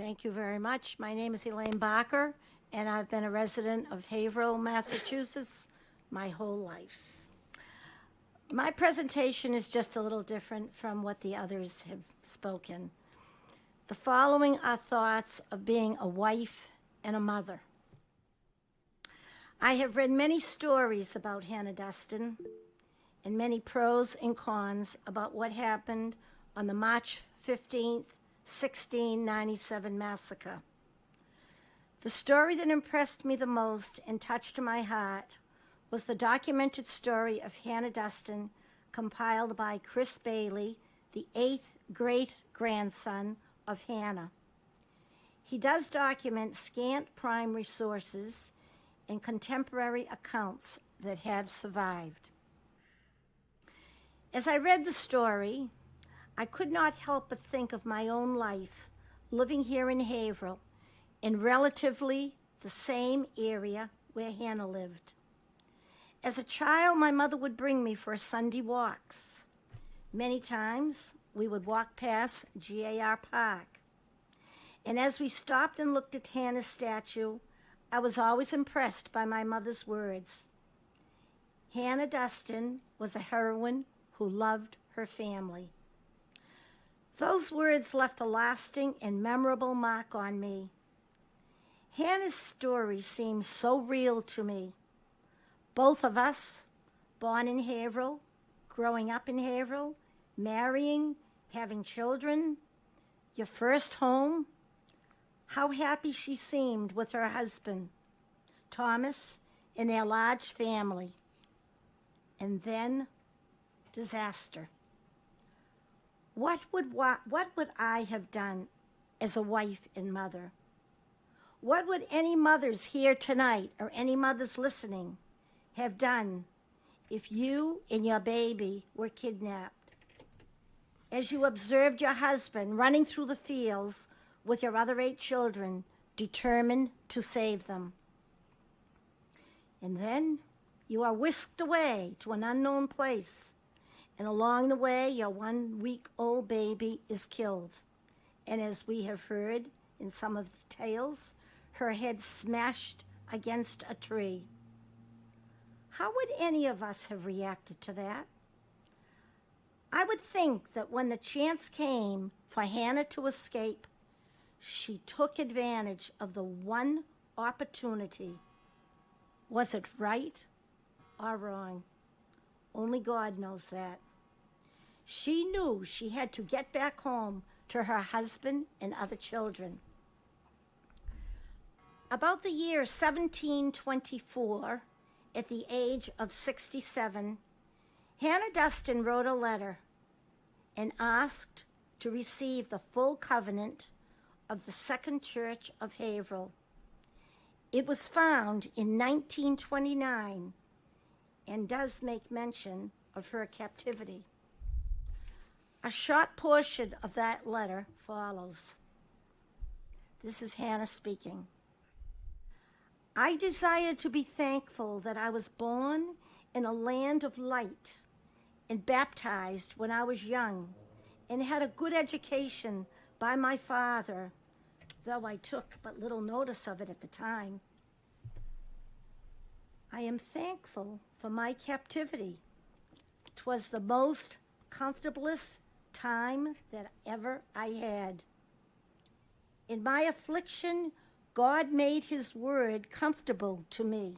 Thank you very much. My name is Elaine Barker, and I've been a resident of Haverhill, Massachusetts, my whole life. My presentation is just a little different from what the others have spoken. The following are thoughts of being a wife and a mother. I have read many stories about Hannah Dustin and many pros and cons about what happened on the March 15th, 1697 massacre. The story that impressed me the most and touched my heart was the documented story of Hannah Dustin, compiled by Chris Bailey, the 8th great-grandson of Hannah. He does document scant primary sources and contemporary accounts that have survived. As I read the story, I could not help but think of my own life living here in Haverhill, in relatively the same area where Hannah lived. As a child, my mother would bring me for Sunday walks. Many times, we would walk past GAR Park. And as we stopped and looked at Hannah's statue, I was always impressed by my mother's words. Hannah Dustin was a heroine who loved her family. Those words left a lasting and memorable mark on me. Hannah's story seems so real to me. Both of us, born in Haverhill, growing up in Haverhill, marrying, having children, your first home. How happy she seemed with her husband, Thomas, and their large family. And then, disaster. What would I have done as a wife and mother? What would any mothers here tonight, or any mothers listening, have done if you and your baby were kidnapped? As you observed your husband running through the fields with your other 8 children, determined to save them. And then you are whisked away to an unknown place, and along the way, your 1-week-old baby is killed. And as we have heard in some of the tales, her head smashed against a tree. How would any of us have reacted to that? I would think that when the chance came for Hannah to escape, she took advantage of the one opportunity. Was it right or wrong? Only God knows that. She knew she had to get back home to her husband and other children. About the year 1724, at the age of 67, Hannah Dustin wrote a letter and asked to receive the full covenant of the Second Church of Haverhill. It was found in 1929 and does make mention of her captivity. A short portion of that letter follows. This is Hannah speaking. I desire to be thankful that I was born in a land of light and baptized when I was young and had a good education by my father, though I took but little notice of it at the time. I am thankful for my captivity. 'Twas the most comfortablest time that ever I had. In my affliction, God made his word comfortable to me.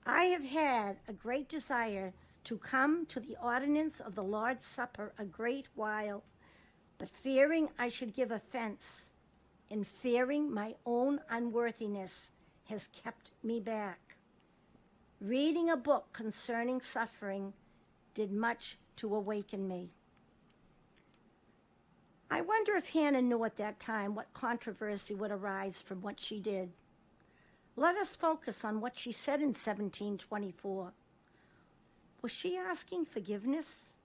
I have had a great desire to come to the ordinance of the Lord's Supper a great while, but fearing I should give offense, and fearing my own unworthiness, has kept me back. Reading a book concerning suffering did much to awaken me. I wonder if Hannah knew at that time what controversy would arise from what she did. Let us focus on what she said in 1724. Was she asking forgiveness?